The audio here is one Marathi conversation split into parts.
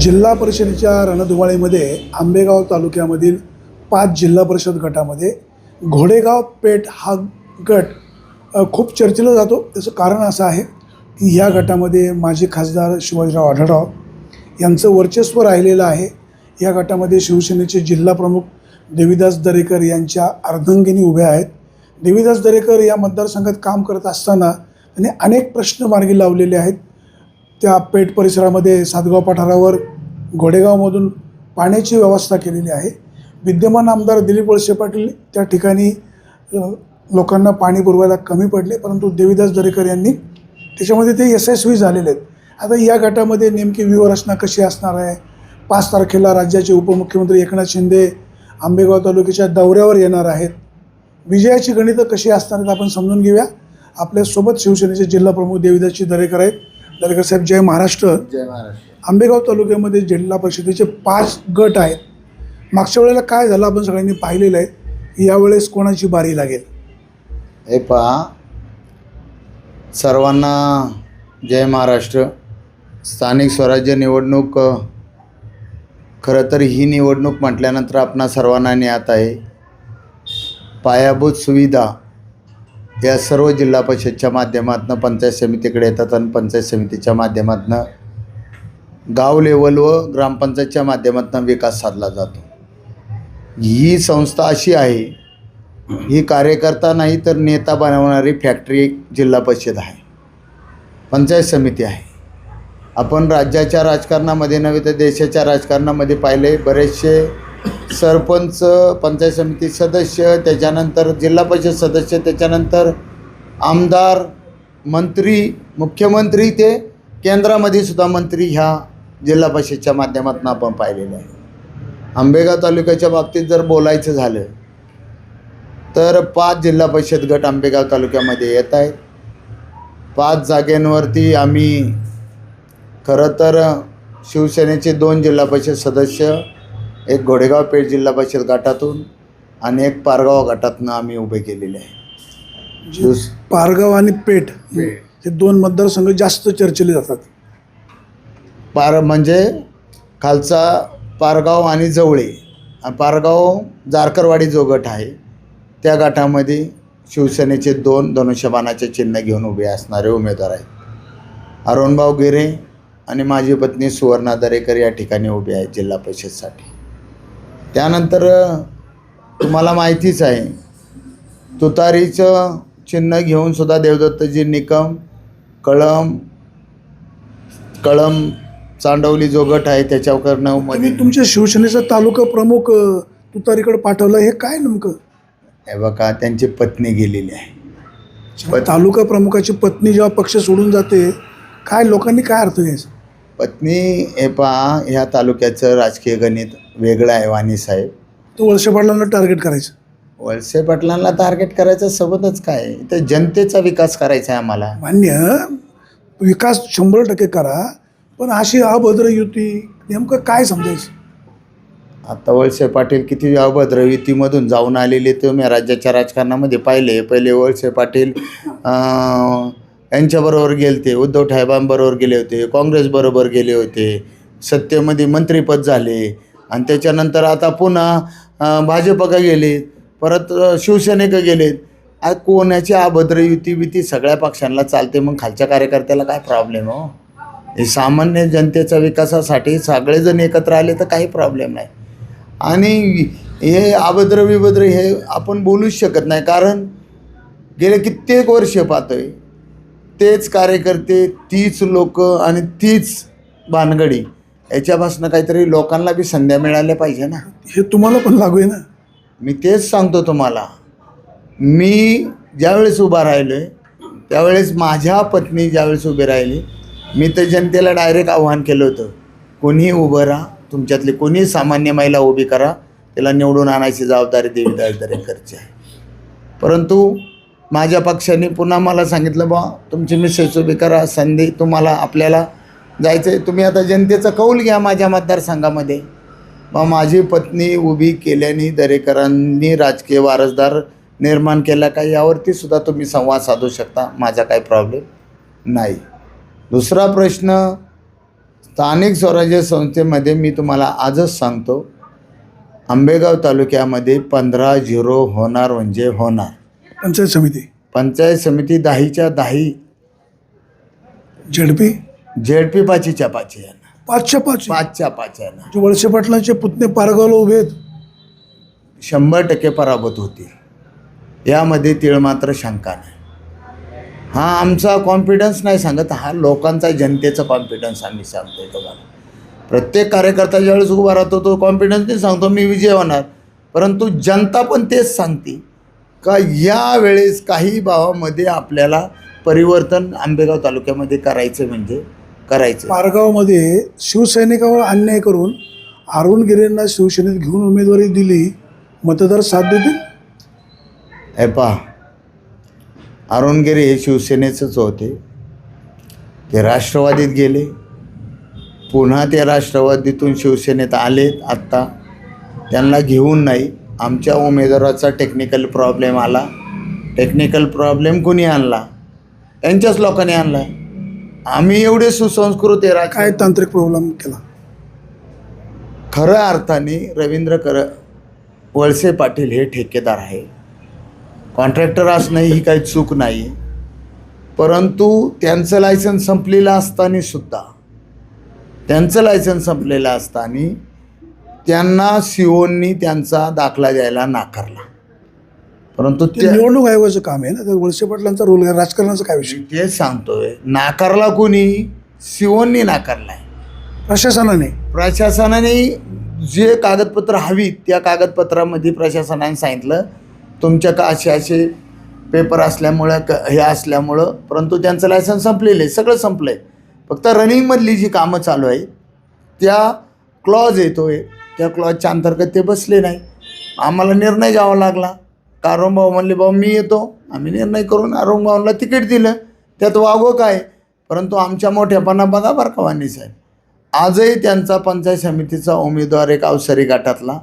जिल्हा परिषदेच्या रणधुमाळीमध्ये आंबेगाव तालुक्यामधील 5 जिल्हा परिषद गटामध्ये घोडेगाव पेठ हा गट खूप चर्चेला जातो। त्याचं कारण असं आहे की या गटामध्ये माजी खासदार शिवाजीराव आढळराव यांचं वर्चस्व राहिलेलं आहे। या गटामध्ये शिवसेनेचे जिल्हा प्रमुख देवीदास दरेकर यांच्या अर्धांगिनी उभ्या आहेत। देवीदास दरेकर या मतदारसंघात काम करत असताना त्यांनी अनेक प्रश्न मार्गी लावलेले आहेत। त्या पेठ परिसरामध्ये सातगाव पठारावर घोडेगावमधून पाण्याची व्यवस्था केलेली आहे। विद्यमान आमदार दिलीप वळसे पाटील त्या ठिकाणी लोकांना पाणी पुरवायला कमी पडले, परंतु देवीदास दरेकर यांनी त्याच्यामध्ये ते यशस्वी झालेले आहेत। आता या गटामध्ये नेमकी व्यूहरचना कशी असणार आहे? 5 तारखेला राज्याचे उपमुख्यमंत्री एकनाथ शिंदे आंबेगाव तालुक्याच्या दौऱ्यावर येणार आहेत। विजयाची गणितं कशी असणार आहेत आपण समजून घेऊया। आपल्यासोबत शिवसेनेचे जिल्हा प्रमुख देवीदासजी दरेकर आहेत। दरेकर साहेब, जय महाराष्ट्र। जय महाराष्ट्र। आंबेगाव तालुक्यामध्ये जिल्हा परिषदेचे 5 गट आहेत। मागच्या वेळेला काय झालं आपण सगळ्यांनी पाहिलेलं आहे। यावेळेस कोणाची बारी लागेल? हे पहा, सर्वांना जय महाराष्ट्र। स्थानिक स्वराज्य निवडणूक, खरं तर ही निवडणूक म्हटल्यानंतर आपणा सर्वांना ज्ञात आहे, पायाभूत सुविधा या सर्व जिल्हा परिषदच्या माध्यमातून पंचायत समितीकडे येतात आणि पंचायत समितीच्या माध्यमातून गाव लेवल व ग्रामपंचायतच्या माध्यमातून विकास साधला जातो। ही संस्था अशी आहे, ही कार्यकर्ता नाही तर नेता बनवणारी फॅक्टरी जिल्हा परिषद आहे, पंचायत समिती आहे। आपण राज्याच्या राजकारणामध्ये नव्हे तर देशाच्या राजकारणामध्ये पाहिले, बरेचसे सरपंच, पंचायत समिती सदस्य, त्याच्यानंतर जिल्हा परिषद सदस्य, त्याच्यानंतर आमदार, मंत्री, मुख्यमंत्री ते केंद्रामध्ये सुद्धा मंत्री ह्या जिल्हा परिषदच्या माध्यमातून आपण पाहिलेलं आहे। आंबेगाव तालुक्याच्या बाबतीत जर बोलायचं झालं तर 5 जिल्हा परिषद गट आंबेगाव तालुक्यामध्ये येत आहेत। 5 जागेंवरती आम्ही खरं तर शिवसेनेचे 2 जिल्हा परिषद सदस्य, एक घोडेगाव पेठ जिल्हा परिषद गटातून आणि एक पारगाव गटातून आम्ही उभे केलेले आहे। पारगाव आणि पेठ हे 2 मतदारसंघ जास्त चर्चेले जातात। म्हणजे खालचा पारगाव आणि जवळे, पारगाव जारकरवाडी जो गट आहे त्या गटामध्ये शिवसेनेचे 2 धनुष्यबाणाचे चिन्ह घेऊन उभे असणारे उमेदवार आहेत। अरुणभाऊ गिरे आणि माझी पत्नी सुवर्णा दरेकर या ठिकाणी उभे आहेत जिल्हा परिषदसाठी। त्यानंतर तुम्हाला माहितीच आहे, तुतारीचं चिन्ह घेऊन सुद्धा देवदत्तजी निकम, कळम चांडवली जो गट आहे त्याच्याकडनं तुम्ही तुमच्या शिवसेनेचा तालुका प्रमुख तुतारीकडे पाठवलं, हे काय नेमकं? हे बघा, त्यांची पत्नी गेलेली आहे। तालुका प्रमुखाची पत्नी जेव्हा पक्ष सोडून जाते, काय लोकांनी काय अर्थ घ्यायचा? पत्नी, हे पहा, ह्या तालुक्याचं राजकीय गणित वेगळं आहे वाणी साहेब। तो वळसे पाटलांना टार्गेट करायचं? वळसे पाटलांना टार्गेट करायचं सोबतच काय, तर जनतेचा विकास करायचा आहे आम्हाला। मान्य, विकास 100% करा, पण अशी अभद्र युती नेमकं काय समजायचं? आता वळसे पाटील किती अभद्र युतीमधून जाऊन आलेले ते मी राज्याच्या राजकारणामध्ये पाहिले। पहिले वळसे पाटील यांच्याबरोबर गेलते, उद्धव ठाकरेंबरोबर गेले होते, काँग्रेसबरोबर गेले होते, सत्तेमध्ये मंत्रिपद झाले आणि त्याच्यानंतर आता पुन्हा भाजपका गेले, परत शिवसेनेक गेलेत। आज कोणाची अभद्र युती सगळ्या पक्षांना चालते, मग खालच्या कार्यकर्त्याला काय प्रॉब्लेम हो? हे सामान्य जनतेच्या विकासासाठी सगळेजण एकत्र आले तर काही प्रॉब्लेम नाही। आणि हे अभद्र विभद्र हे आपण बोलूच शकत नाही, कारण गेले कित्येक वर्ष पाहतोय तेच कार्यकर्ते, तीच लोक आणि तीच भानगडी, याच्यापासून काहीतरी लोकांना बी संध्या मिळाल्या पाहिजे ना। हे तुम्हाला पण लागू आहे ना? मी तेच सांगतो तुम्हाला। मी ज्यावेळेस उभा राहिलो आहे त्यावेळेस माझ्या पत्नी ज्यावेळेस उभी राहिली, मी तर जनतेला डायरेक्ट आव्हान केलं होतं, कोणीही उभं राहा, तुमच्यातली कोणी सामान्य महिला उभी करा, त्याला निवडून आणायची जबाबदारी देवीदास दरेकरची आहे। परंतु माझ्या पक्षाने पुन्हा मला सांगितलं, बा तुमची मिसेस उभी करा, संधी तुम्हाला आपल्याला जायचं आहे, तुम्ही आता जनतेचा कौल घ्या माझ्या मतदारसंघामध्ये। बा माझी पत्नी उभी केल्याने दरेकरांनी राजकीय वारसदार निर्माण केला का, यावरती सुद्धा तुम्ही संवाद साधू शकता, माझा काही प्रॉब्लेम नाही। दुसरा प्रश्न, स्थानिक स्वराज्य संस्थेमध्ये मी तुम्हाला आजच सांगतो, आंबेगाव तालुक्यामध्ये 15-0 होणार म्हणजे होणार. पंचायत समिती 10च्या 10 झेडपी 5च्या 5 यांना 5च्या 5 यांना जे वळसे पाटलांचे पुतणे पारगावला उभे आहेत 100% पराभूत होतील, यामध्ये तीळ मात्र शंका नाही. हा आमचा कॉन्फिडन्स नाही सांगत, हा लोकांचा जनतेचा कॉन्फिडन्स आम्ही सांगतोय तुम्हाला. प्रत्येक कार्यकर्ता ज्यावेळेस उभा राहतो तो कॉन्फिडन्स नाही सांगतो मी विजय होणार, परंतु जनता पण तेच सांगते का यावेळेस काही भावामध्ये आपल्याला परिवर्तन आंबेगाव तालुक्यामध्ये करायचं म्हणजे करायचं. पारगावमध्ये शिवसैनिकावर अन्याय करून अरुण गिरेंना शिवसेनेत घेऊन उमेदवारी दिली, मतदार साथ देतील? हे पहा, अरुण गिरे हे शिवसेनेचंच होते, ते राष्ट्रवादीत गेले, पुन्हा ते राष्ट्रवादीतून शिवसेनेत आले. आत्ता त्यांना घेऊन नाही, आमच्या उमेदवाराचा टेक्निकल प्रॉब्लेम आला. टेक्निकल प्रॉब्लेम कोणी आणला? यांच्याच लोकांनी आणला. आम्ही एवढे सुसंस्कृत आहे. काय तांत्रिक प्रॉब्लेम केला? खऱ्या अर्थाने वळसे पाटील हे ठेकेदार आहे, कॉन्ट्रॅक्टर असणं ही काही चूक नाही आहे, परंतु त्यांचं लायसन्स संपलेलं असताना त्यांना सीओनी त्यांचा दाखला द्यायला नाकारला. परंतु ते निवडणूक आयोगाचं काम आहे ना, तर वळसे पाटलांचा रोल आहे, राजकारणाचा काय विषय? तेच सांगतोय, नाकारला कोणी? सीओनी नाकारलाय. प्रशासनाने जे कागदपत्र हवी त्या कागदपत्रामध्ये प्रशासनाने सांगितलं तुमच्या का असे पेपर असल्यामुळं हे असल्यामुळं, परंतु त्यांचं लायसन्स संपलेलं आहे, सगळं संपलं आहे. फक्त रनिंगमधली जी कामं चालू आहेत त्या क्लॉज येतोय, त्या क्लॉजच्या अंतर्गत ते बसले नाही. आम्हाला निर्णय घ्यावा लागला. अरुण भाऊ म्हणले भाऊ मी येतो, आम्ही निर्णय करून अरुण भाऊला तिकीट दिलं, त्यात वागो काय. परंतु आमच्या मोठ्यापणा बघा बरं का वाणी साहेब, आजही त्यांचा पंचायत समितीचा उमेदवार एक अवसरी गटातला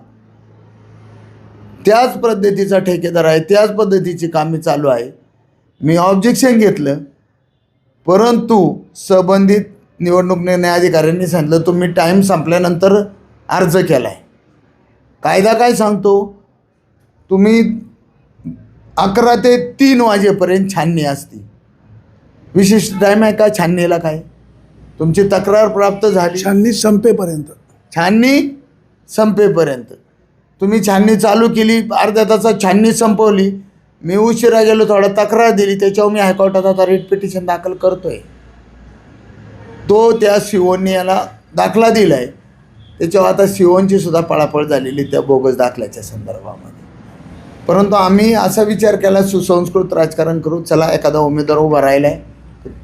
त्याच पद्धतीचा ठेकेदार आहे, त्याच पद्धतीची कामे चालू आहे. मी ऑब्जेक्शन घेतलं, परंतु संबंधित निवडणूक निर्णय अधिकाऱ्यांनी सांगितलं तुम्ही टाईम संपल्यानंतर अर्ज केला आहे. कायदा काय सांगतो, तुम्ही 11 ते 3 वाजेपर्यंत छाननी असते. विशिष्ट टाईम आहे का छाननीला? काय तुमची तक्रार प्राप्त झाली, छाननी संपेपर्यंत तुम्ही छाननी चालू केली, अर्ध्या तासात छाननी संपवली, मी उशिरा गेलो, थोडा तक्रार दिली, त्याच्यावर मी हायकोर्टात आता रिट पिटिशन दाखल करतोय. तो त्या सीओनी याला दाखला दिला आहे, त्याच्यावर आता सीओनची सुद्धा पळापळ झालेली त्या बोगस दाखल्याच्या संदर्भामध्ये. परंतु आम्ही असा विचार केला सुसंस्कृत राजकारण करू, चला एखादा उमेदवार उभा राहिला आहे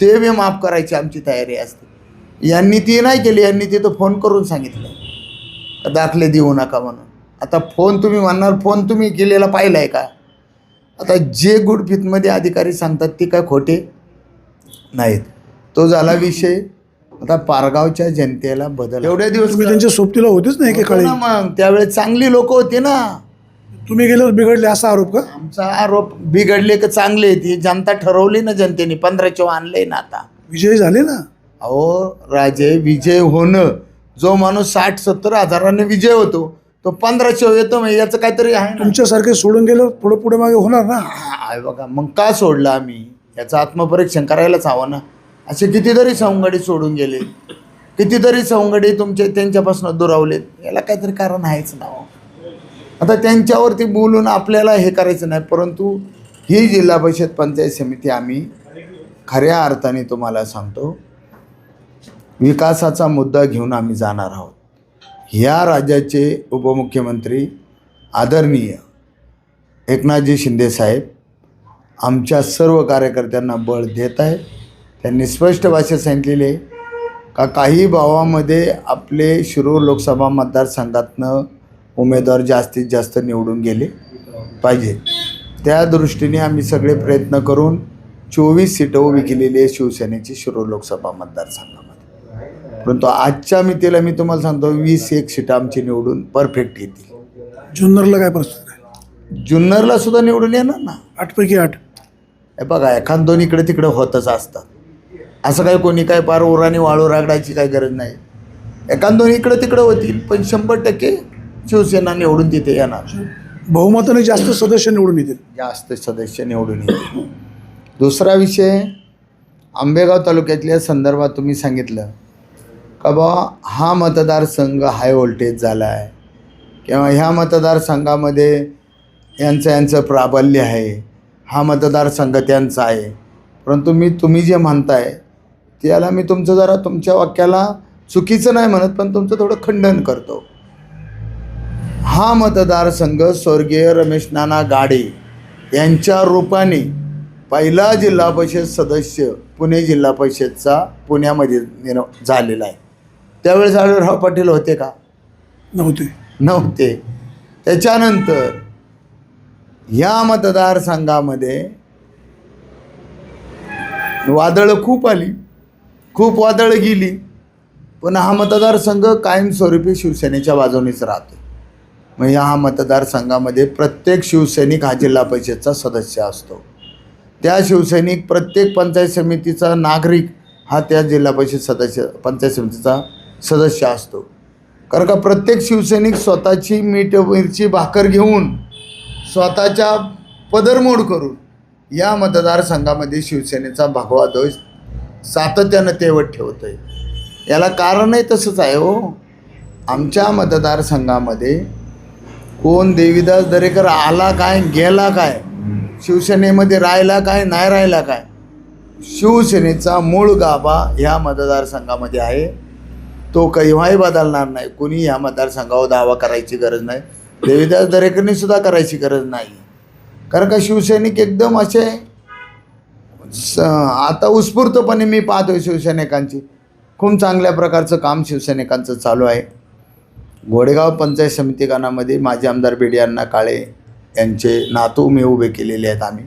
ते बी माफ करायची आमची तयारी असते. यांनी ती नाही केली, यांनी तिथं फोन करून सांगितलं दाखले देऊ नका म्हणून. आता फोन तुम्ही म्हणणार फोन तुम्ही केलेला पाहिला आहे का? आता जे गुडफितमध्ये अधिकारी सांगतात ते काय खोटे नाहीत. तो झाला विषय. आता पारगावच्या जनतेला बदल, एवढ्या दिवस तुम्ही त्यांच्या सोबतीला होतेच नाही एकेकाळी, मग त्यावेळेस चांगली लोक होती ना. तुम्ही गेल्यावर बिघडले असा आरोप का? आमचा आरोप बिघडले का चांगले? ती जनता ठरवली ना, जनतेने 15 आणले ना. आता विजय झाले ना. अहो राजे, विजय होणं, जो माणूस 60-70 हजाराने विजय होतो तो 1500 येतो, मग याचं काहीतरी आहे ना. तुमच्यासारखे सोडून गेल्यावर पुढे पुढे मागे होणार ना. बघा मग का सोडलं आम्ही, याचं आत्मपरीक्षण करायलाच हवं ना. असे कितीतरी सवंगडी सोडून गेले, कितीतरी सवंगडी त्यांच्यापासून दुरावलेत, याला काहीतरी कारण आहेच ना. आता त्यांच्यावरती बोलून आपल्याला हे करायचं नाही. परंतु ही जिल्हा परिषद पंचायत समिती आम्ही खऱ्या अर्थाने तुम्हाला सांगतो विकासाचा मुद्दा घेऊन आम्ही जाणार आहोत. ह्या राज्याचे उपमुख्यमंत्री आदरणीय एकनाथजी शिंदेसाहेब आमच्या सर्व कार्यकर्त्यांना बळ देत आहेत. त्यांनी स्पष्ट भाषेत सांगितलेले का काही भावामध्ये आपले शिरूर लोकसभा मतदारसंघातनं उमेदवार जास्तीत जास्त निवडून गेले पाहिजे. त्या दृष्टीने आम्ही सगळे प्रयत्न करून 24 सीटं उभी केलेली आहे शिवसेनेची शिरूर लोकसभा मतदारसंघामध्ये. परंतु आजच्या मितीला मी तुम्हाला सांगतो 20-1 सीटं आमची निवडून परफेक्ट येतील. जुन्नरला काय परिस्थिती आहे? जुन्नरला सुद्धा निवडून येणार ना, 8 पैकी 8. हे बघा, एखाद दोन इकडे तिकडे होतच असतात. असं काही कोणी काय पार उराने वाळू रागडायची काही गरज नाही. एखाद दोन इकडं तिकडं होतील, पण 100% शिवसेना निवडून तिथे येणार. बहुमताने जास्त सदस्य निवडून येतील. जास्त सदस्य निवडून येतील. दुसरा विषय, आंबेगाव तालुक्यातल्या संदर्भात तुम्ही सांगितलं का बा हा मतदारसंघ हाय व्होल्टेज झाला आहे किंवा ह्या मतदारसंघामध्ये यांचं प्राबल्य आहे, हा मतदारसंघ त्यांचा आहे. परंतु तुम्ही जे म्हणताय त्याला मी तुमचं जरा तुमच्या वाक्याला चुकीचं नाही म्हणत, पण तुमचं थोडं खंडन करतो. हा मतदारसंघ स्वर्गीय रमेश नाना गाडे यांच्या रूपाने पहिला जिल्हा परिषद सदस्य पुणे जिल्हा परिषदचा पुण्यामध्ये झालेला आहे. त्यावेळेस आढळराव पाटील होते का? नव्हते. त्याच्यानंतर या मतदारसंघामध्ये वादळं खूप आली, खूप वादळं गेली, पण हा मतदारसंघ कायमस्वरूपी शिवसेनेच्या बाजूनेच राहतो. मग ह्या मतदारसंघामध्ये प्रत्येक शिवसैनिक हा जिल्हा परिषदचा सदस्य असतो. त्या शिवसैनिक प्रत्येक पंचायत समितीचा नागरिक हा त्या जिल्हा परिषद पंचायत समितीचा सदस्य असतो. कारण का प्रत्येक शिवसैनिक स्वतःची मीठ मिरची भाकर घेऊन स्वतःच्या पदरमोड करून या मतदारसंघामध्ये शिवसेनेचा भगवा ध्वज सातत्यानं तेवत ठेवतो आहे. याला कारणही तसंच आहे हो. आमच्या मतदारसंघामध्ये कोण देवीदास दरेकर आला काय, गेला काय, शिवसेनेमध्ये राहिला काय, नाही राहिला काय, शिवसेनेचा मूळ गाभा ह्या मतदारसंघामध्ये आहे. तो केव्हाही बदलणार नाही. कोणी ह्या मतदारसंघावर दावा करायची गरज नाही. देवीदास दरेकरने सुद्धा करायची गरज नाही. कारण का शिवसैनिक एकदम असे आता उत्स्फूर्तपणे मी पाहतोय शिवसैनिकांची खूप चांगल्या प्रकारचं काम शिवसैनिकांचं चालू आहे. घोडेगाव पंचायत समिती गणामध्ये माजी आमदार बेडी अण्णा काळे यांचे नातू मी उभे केलेले आहेत आम्ही.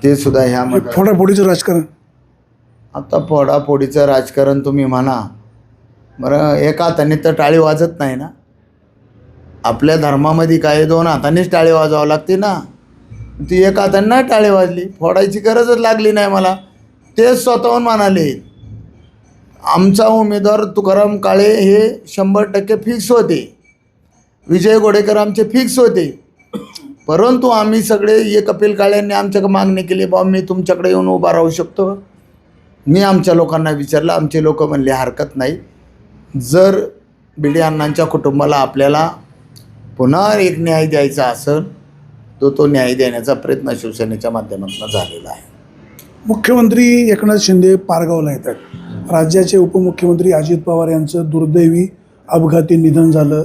ते सुद्धा ह्या फोडाफोडीचं राजकारण, आता फोडाफोडीचं राजकारण तुम्ही म्हणा बरं, एका हाताने तर टाळी वाजत नाही ना. आपल्या धर्मामध्ये काय 2 हातानेच टाळी वाजवावं लागते ना. ती एका हाताने नाही टाळी वाजली, फोडायची गरजच लागली नाही मला. तेच स्वतःहून म्हणाले आमचा उमेदवार तुकाराम काळे हे 100% फिक्स होते, विजय घोडेकर आमचे फिक्स होते. परंतु आम्ही सगळे कपिल काळेंनी आमच्याकडे मागणी केली, बाबा मी तुमच्याकडे येऊन उभा राहू शकतो. मी आमच्या लोकांना विचारलं, आमचे लोक म्हणले हरकत नाही. जर बेडी अण्णांच्या कुटुंबाला आपल्याला पुन्हा एक न्याय द्यायचा असेल तो न्याय देण्याचा प्रयत्न शिवसेनेच्या माध्यमातून झालेला आहे. मुख्यमंत्री एकनाथ शिंदे पारगावला येतात. राज्याचे उपमुख्यमंत्री अजित पवार यांचं दुर्दैवी अपघाती निधन झालं.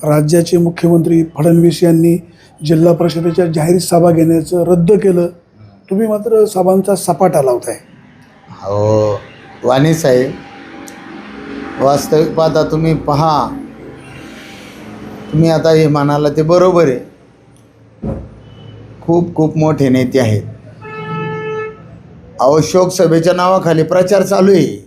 राज्याचे मुख्यमंत्री फडणवीस यांनी जिल्हा परिषदेच्या जाहीर सभा घेण्याचं रद्द केलं. तुम्ही मात्र सभांचा सपाटा लावताय. हो वाणी साहेब, वास्तविक पाहता तुम्ही पहा, तुम्ही आता हे म्हणाला ते बरोबर आहे. खूप खूप मोठे नेते आहेत. अशोक सभेच्या नावाखाली प्रचार चालू आहे.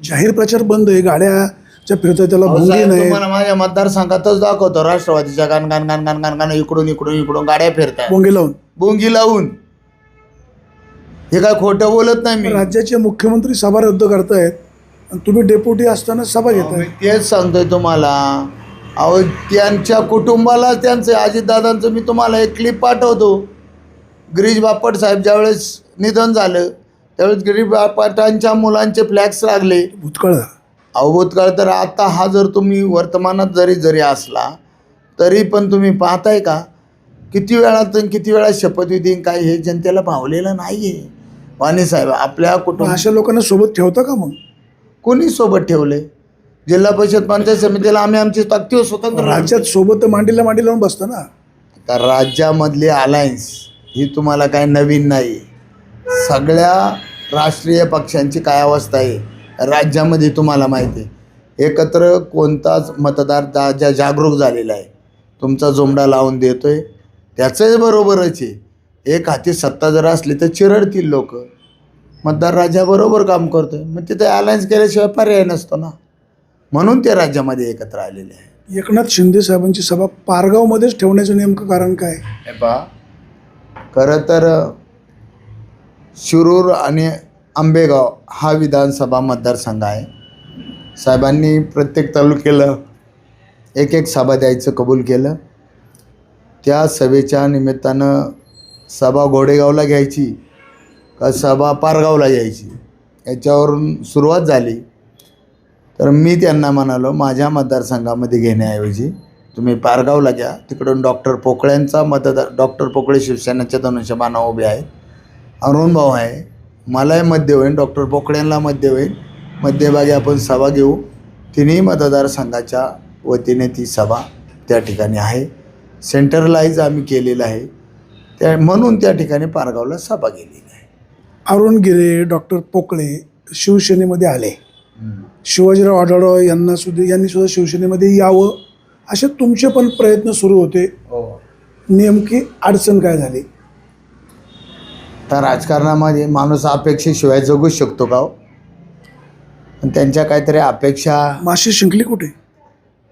जाहीर प्रचार बंद आहे, गाड्याच्या फिरतात, त्याला भोंगी नाही. तुम्हाला माझ्या मतदारसंघातच दाखवतो, राष्ट्रवादीच्या गाण इकडून गाड्या फिरतात बोंगी लावून. हे काय खोटं बोलत नाही मी. राज्याचे मुख्यमंत्री सभा रद्द करतायत आणि तुम्ही डेप्युटी असताना सभा घेताय. तेच सांगतोय तुम्हाला. अहो त्यांच्या कुटुंबाला त्यांचं अजितदादांचं मी तुम्हाला एक क्लिप पाठवतो. गिरीश बापट साहेब ज्यावेळेस निधन झालं त्यावेळेस गिरीश बापटांच्या मुलांचे फ्लॅक्स लागले. भूतकाळ तर आता हा जर तुम्ही वर्तमानात जरी असला तरी पण तुम्ही पाहताय का किती वेळा शपथविधी काय हे जनतेला भावलेलं नाही आहे. वाणी साहेब आपल्या कुटुंब अशा लोकांना सोबत ठेवता का? मग कोणी सोबत ठेवले? जिल्हा परिषद पंचायत समितीला आम्ही आमची ताकदीवर स्वतंत्र राज्यात सोबत मांडीला मांडी लावून बसतं ना. तर राज्यामधली अलायन्स ही तुम्हाला काय नवीन नाही. सगळ्या राष्ट्रीय पक्षांची काय अवस्था आहे राज्यामध्ये तुम्हाला माहिती आहे. एकत्र कोणताच मतदार जागरूक झालेला आहे, तुमचा जोमडा लावून देतोय त्याचंही बरोबरच आहे. एक हाती सत्ता जर असली तर चिरडतील लोक. मतदार राज्याबरोबर काम करतोय, मग तिथे अलायन्स केल्याशिवाय पर्याय नसतो ना. म्हणून ते राज्यामध्ये एकत्र आलेले आहे. एकनाथ शिंदे साहेबांची सभा पारगावमध्येच ठेवण्याचं नेमकं कारण काय? हे पहा, खरं तर शिरूर आणि आंबेगाव हा विधानसभा मतदारसंघ आहे. साहेबांनी प्रत्येक तालुक्याला एक एक सभा द्यायचं कबूल केलं. त्या सभेच्या निमित्तानं सभा घोडेगावला घ्यायची का सभा पारगावला घ्यायची याच्यावरून सुरुवात झाली. तर मी त्यांना म्हणालो माझ्या मतदारसंघामध्ये घेण्याऐवजी तुम्ही पारगावला घ्या. तिकडून डॉक्टर पोकळ्यांचा डॉक्टर पोकळे शिवसेनेच्या धनुष्यबाणावर उभे आहेत. अरुण भाऊ आहे, मलाही मध्य होईल, डॉक्टर पोकळ्यांना मध्य होईल. मध्यभागी आपण सभा घेऊ. तिन्ही मतदारसंघाच्या वतीने ती सभा त्या ठिकाणी आहे. सेंट्रलाइज आम्ही केलेलं आहे म्हणून त्या ठिकाणी पारगावला सभा गेलेली आहे. अरुण गिरे, डॉक्टर पोकळे शिवसेनेमध्ये आले. शिवाजीराव आढळराव यांनी सुद्धा शिवसेनेमध्ये यावं असे तुमचे पण प्रयत्न सुरू होते. नेमकी अडचण काय झाली? तर राजकारणामध्ये माणूस अपेक्षेशिवाय जगूच शकतो का हो? पण त्यांच्या काहीतरी अपेक्षा माशी शिंकली कुठे?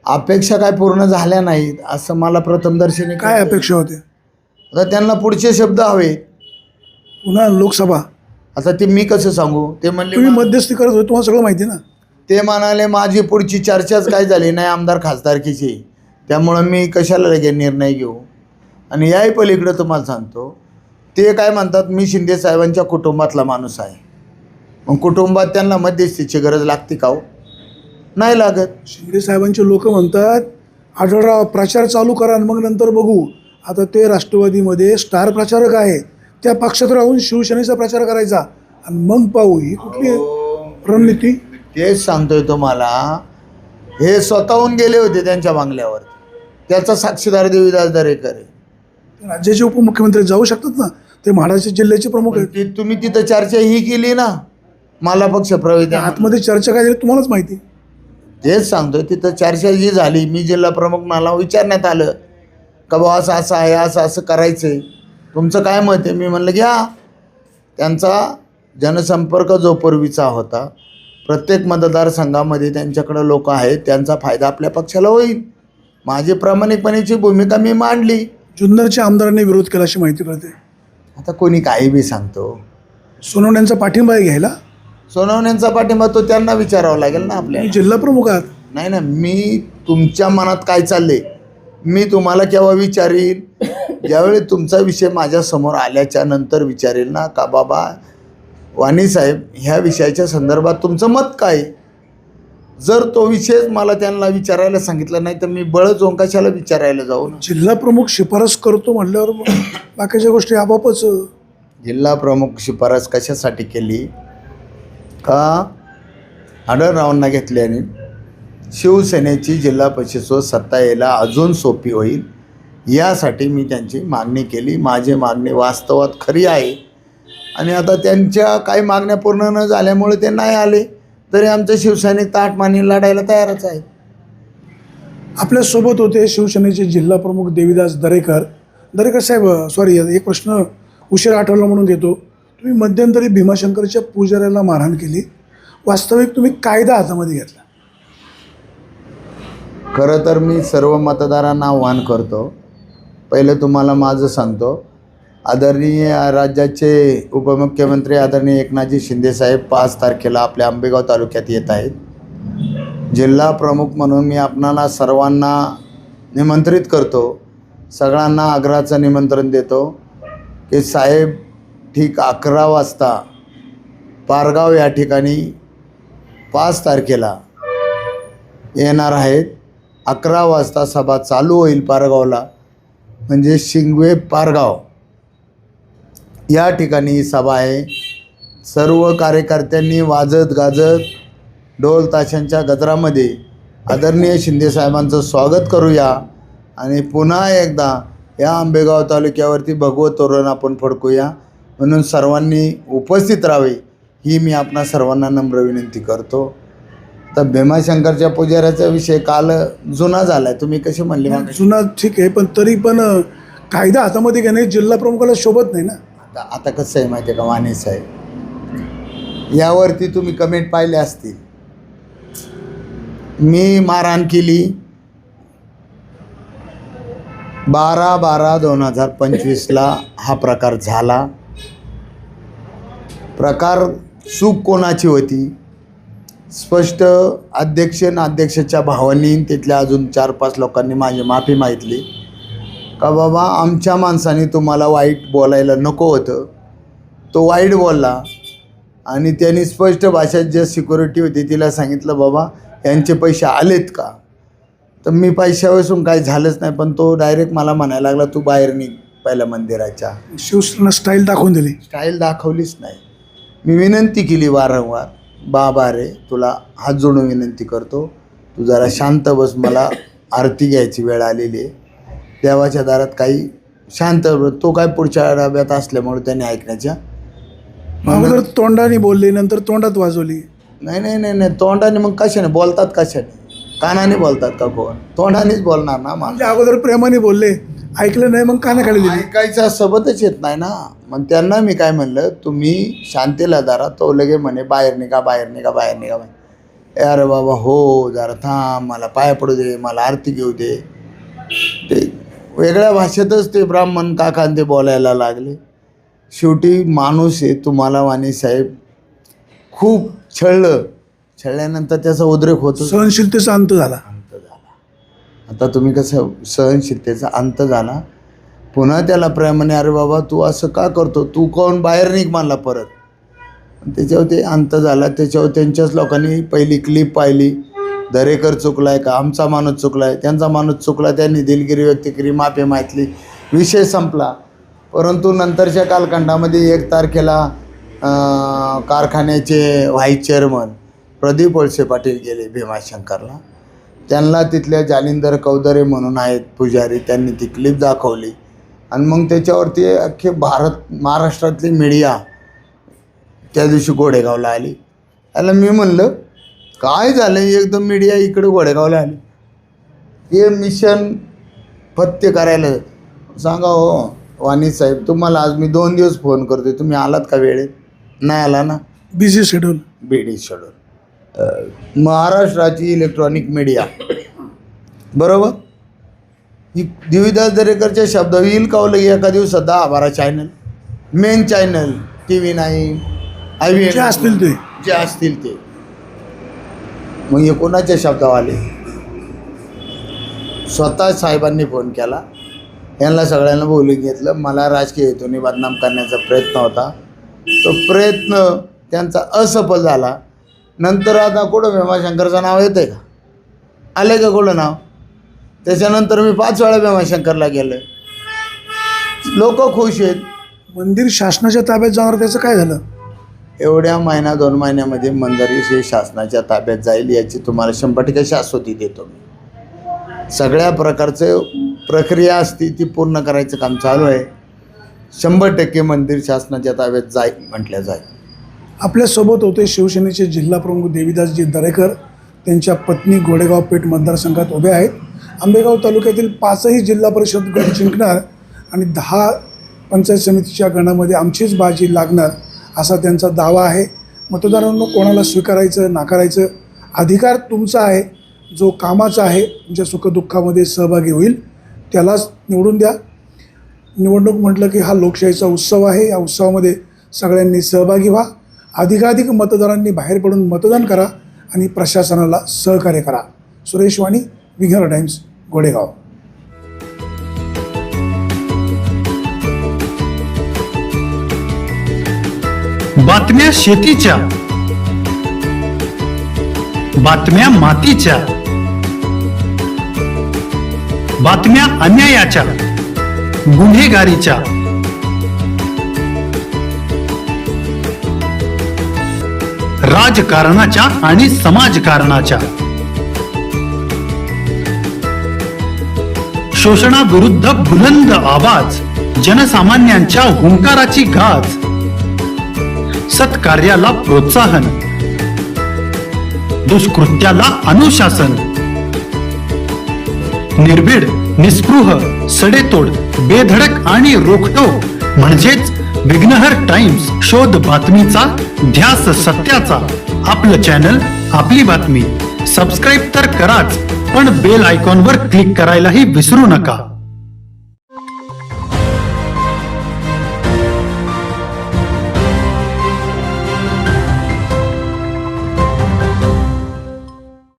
अपेक्षा काय पूर्ण झाल्या नाहीत असं मला प्रथमदर्शनी काय अपेक्षा होत्या? आता त्यांना पुढचे शब्द हवेत. पुन्हा लोकसभा. आता ते मी कसं सांगू? ते म्हणले तुम्ही मध्यस्थी करत होते, तुम्हाला सगळं माहिती ना. ते म्हणाले माझी पुढची चर्चाच काय झाली नाही आमदार खासदारकीची, त्यामुळं मी कशाला लगेच निर्णय घेऊ. आणि याही पलीकडं तुम्हाला सांगतो ते काय म्हणतात मी शिंदे साहेबांच्या कुटुंबातला माणूस आहे. मग कुटुंबात त्यांना मध्यस्थीची गरज लागते का हो? नाही लागत. शिंदे साहेबांचे लोक म्हणतात आढळराव प्रचार चालू करा आणि मग नंतर बघू. आता ते राष्ट्रवादीमध्ये स्टार प्रचारक आहे, त्या पक्षात राहून शिवसेनेचा प्रचार करायचा आणि मग पाहू. ही कुठली रणनीती? तेच सांगतोय तुम्हाला. हे स्वतःहून गेले होते त्यांच्या बांगल्यावर. त्याचा साक्षीदार देवीदास दरेकर आहे. राज्याचे उपमुख्यमंत्री जाऊ शकतात ना, ते म्हाडाचे जिल्ह्याचे प्रमुख आहेत. तुम्ही तिथं चर्चा ही केली ना, मला पक्ष प्रवेश आतमध्ये चर्चा काय झाली तुम्हालाच माहिती. तेच सांगतोय तिथं चर्चा जी झाली, मी जिल्हा प्रमुख मला विचारण्यात आलं का बाबा असं असं आहे, असं असं करायचं आहे, तुमचं काय मत आहे? मी म्हणलं घ्या. त्यांचा जनसंपर्क जो पूर्वीचा होता, प्रत्येक मतदारसंघामध्ये त्यांच्याकडं लोक आहेत, त्यांचा फायदा आपल्या पक्षाला होईल. माझी प्रामाणिकपणेची भूमिका मी मांडली. जुन्नरच्या आमदारांनी विरोध केला अशी माहिती कळते. आता कोणी काही बी सांगतो. सोनवण्यांचा पाठिंबा आहे घ्यायला. सोनवण्यांचा पाठिंबा तो त्यांना विचारावा लागेल ना आपल्याला. जिल्हा प्रमुख आहात. नाही ना, मी तुमच्या मनात काय चालले मी तुम्हाला केव्हा विचारील? ज्यावेळी तुमचा विषय माझ्यासमोर आल्याच्या नंतर विचारेल ना का बाबा वाणी साहेब ह्या विषयाच्या संदर्भात तुमचं मत काय. जर तो विषय मला त्यांना विचारायला सांगितलं नाही तर मी बळच कशाला विचारायला जाऊ ना. जिल्हा प्रमुख शिफारस करतो म्हटल्यावर बाकीच्या गोष्टी आपोआपच. जिल्हा प्रमुख शिफारस कशासाठी केली का आढळरावांना घेतल्याने शिवसेनेची जिल्हा परिषद सत्ता यायला अजून सोपी होईल यासाठी मी त्यांची मागणी केली. माझी मागणी वास्तवात खरी आहे आणि आता त्यांच्या काही मागण्या पूर्ण न झाल्यामुळे ते नाही आले तरी आमचे शिवसैनिक ताटमानी लढायला तयारच आहेत. आपल्यासोबत होते शिवसेनेचे जिल्हा प्रमुख देवीदास दरेकर. दरेकर साहेब, सॉरी, एक प्रश्न उशिरा आठवला म्हणून घेतो. तुम्ही मध्यंतरी भीमाशंकरच्या पुजाऱ्याला मारहाण केली. वास्तविक तुम्ही कायदा हातामध्ये घेतला. खरं तर मी सर्व मतदारांना आव्हान करतो. पहिलं तुम्हाला माझं सांगतो, आदरणीय राज्याचे उपमुख्यमंत्री आदरणीय एकनाथजी शिंदेसाहेब 5 तारखेला आपल्या आंबेगाव तालुक्यात येत आहेत. जिल्हा प्रमुख म्हणून मी आपणाला सर्वांना निमंत्रित करतो. सगळ्यांना आग्रहाचं निमंत्रण देतो की साहेब ठीक 11 वाजता पारगाव या ठिकाणी 5 तारखेला येणार आहेत. 11 वाजता सभा चालू होईल पारगावला, म्हणजे शिंगवे पारगाव या ठिकाणी ही सभा आहे. सर्व कार्यकर्त्यांनी वाजत गाजत ढोल ताशांच्या गजरामध्ये आदरणीय शिंदेसाहेबांचं स्वागत करूया आणि पुन्हा एकदा या आंबेगाव तालुक्यावरती भगवं तोरण आपण फडकूया. म्हणून सर्वांनी उपस्थित राहावे ही मी आपणा सर्वांना नम्र विनंती करतो. तर भीमाशंकरच्या पुजाऱ्याचा विषय काल जुना झाला आहे. तुम्ही कसे म्हणले? जुना ठीक आहे, पण तरी पण कायदा हातामध्ये घेणे जिल्हा प्रमुखाला शोभत नाही ना. आता कसं आहे माहिती आहे का वाणी साहेब, यावरती तुम्ही कमेंट पाहिले असतील. मी मारहाण केली 12/12/2025 हा प्रकार झाला. प्रकार चूक कोणाची होती? स्पष्ट अध्यक्ष आणि अध्यक्षाच्या भावांनी तिथल्या अजून 4-5 लोकांनी माझी माफी मागितली का बाबा आमच्या माणसाने तुम्हाला वाईट बोलायला नको होतं, तो वाईट बोलला. आणि त्यांनी स्पष्ट भाषेत जे सिक्युरिटी होती तिला सांगितलं बाबा यांचे पैसे आलेत का. तर मी पैशापासून काही झालंच नाही, पण तो डायरेक्ट मला म्हणायला लागला तू बाहेर निघ पहिल्या मंदिराच्या. शिवसेना स्टाईल दाखवून दिली. स्टाईल दाखवलीच नाही. मी विनंती केली वारंवार, बाबा रे तुला हात जोडून विनंती करतो, तू जरा शांत बस, मला आरती घ्यायची वेळ आलेली आहे. देवाच्या दारात काही शांत. तो काय पुढच्या डब्यात असल्यामुळे त्याने ऐकण्याच्या अगोदर तोंडाने बोलले, नंतर तोंडात वाजवली. नाही तोंडाने. मग कशाने बोलतात? कशाने? कानाने बोलतात का कोण? तोंडानेच बोलणार ना. म्हणजे अगोदर प्रेमाने बोलले, ऐकलं नाही, मग कानाखाली दिली. ऐकायचा सबतच येत नाही ना. मग त्यांना मी काय म्हणलं, तुम्ही शांतीला दारा. तो लगे म्हणे बाहेर निघा बाहेर निघा बाहेर निघा. अरे बाबा हो जरा थांब, मला पाया पडू दे, मला आरती घेऊ दे. ते वेगळ्या भाषेतच ते ब्राह्मण काका ते बोलायला लागले. शेवटी माणूस आहे, तुम्हाला वाणी साहेब खूप छळल्यानंतर त्याचा उद्रेक होतो. सहनशीलतेचा अंत झाला. आता तुम्ही कसं सहनशीलतेचा अंत झाला. पुन्हा त्याला प्रेमाने अरे बाबा तू असं का करतो, तू कोण, बाहेर निघ म्हणला परत. त्याच्यावर ते अंत झाला. त्याच्यावर त्यांच्याच लोकांनी पहिली क्लिप पाहिली, दरेकर चुकलाय का, आमचा माणूस चुकलाय, त्यांचा माणूस चुकला, त्यांनी दिलगिरी व्यक्त केली, माफी मागितली, विषय संपला. परंतु नंतरच्या कालखंडामध्ये 1 तारखेला कारखान्याचे व्हाईस चेअरमन प्रदीप वळसे पाटील गेले भीमाशंकरला. त्यांना तिथल्या जालिंदर कौदरे म्हणून आहेत पुजारी, त्यांनी ती क्लिप दाखवली. आणि मग त्याच्यावरती अख्खे महाराष्ट्रातली मीडिया त्या दिवशी घोडेगावला आली. त्याला मी म्हणलं काय झालं, एकदम मीडिया इकडे घोडेगावला आली. हे मिशन फत्य करायला सांगा हो वाणी साहेब. तुम्हाला आज मी 2 दिवस फोन करतोय, तुम्ही आलात का वेळेत? नाही आला ना. Busy schedule. महाराष्ट्राची इलेक्ट्रॉनिक मीडिया बरोबर ही देवीदास दरेकरचे शब्द येईल का लगे एका दिवसात 10-12 channel, main channel, TV9, IVN जे असतील ते. मग हे कोणाच्या शब्दावाले? स्वतः साहेबांनी फोन केला, यांना सगळ्यांना बोलून घेतलं. मला राजकीय हेतूने बदनाम करण्याचा प्रयत्न होता, तो प्रयत्न त्यांचा असफल झाला. नंतर आता कुठं भीमाशंकरचं नाव येतं आहे का? आलं का कुठं नाव? त्याच्यानंतर मी 5 वेळा भीमाशंकरला गेलो. लोक खुश आहेत. मंदिर शासनाच्या ताब्यात जाणार, त्याचं काय झालं? एवढ्या 1-2 महिन्यामध्ये मंदिर हे शासनाच्या ताब्यात जाईल याची तुम्हाला 100% शाश्वती देतो मी. सगळ्या प्रकारचं प्रक्रिया असती ती पूर्ण करायचं काम चालू आहे. 100% मंदिर शासनाच्या ताब्यात जाईल म्हटल्या जाईल. आपल्यासोबत होते शिवसेनेचे जिल्हा प्रमुख देवीदासजी दरेकर, त्यांच्या पत्नी घोडेगाव पेठ मतदारसंघात उभे आहेत. आंबेगाव तालुक्यातील 5ही जिल्हा परिषद गट जिंकणार आणि 10 पंचायत समितीच्या गणामध्ये आमचीच बाजी लागणार असा त्यांचा दावा आहे. मतदारांना कोणाला स्वीकारायचं नाकारायचं अधिकार तुमचा आहे. जो कामाचा आहे, तुमच्या सुखदुःखामध्ये सहभागी होईल त्यालाच निवडून द्या. निवडणूक म्हटलं की हा लोकशाहीचा उत्सव आहे. या उत्सवामध्ये सगळ्यांनी सहभागी व्हा. अधिकाधिक मतदारांनी बाहेर पडून मतदान करा आणि प्रशासनाला सहकार्य करा. सुरेश वाणी, विघ्नर टाइम्स, घोडेगाव. बातम्या शेतीच्या, बातम्या मातीच्या, बातम्या अन्यायाच्या, गुन्हेगारीच्या, राजकारणाच्या आणि समाजकारणाच्या, शोषणाविरुद्ध बुलंद आवाज, जनसामान्यांच्या हुंकाराची गाज, सत्कार्याला प्रोत्साहन, दुष्कृत्याला अनुशासन, निर्भीड, निस्पृह, सडेतोड, बेधडक आणि रोखटोक म्हणजेच विघ्नहर टाइम्स. शोध बातमीचा, ध्यास सत्याचा. आपलं चॅनल, आपली बातमी. सबस्क्राईब तर कराच, पण बेल आयकॉनवर क्लिक करायलाही विसरू नका.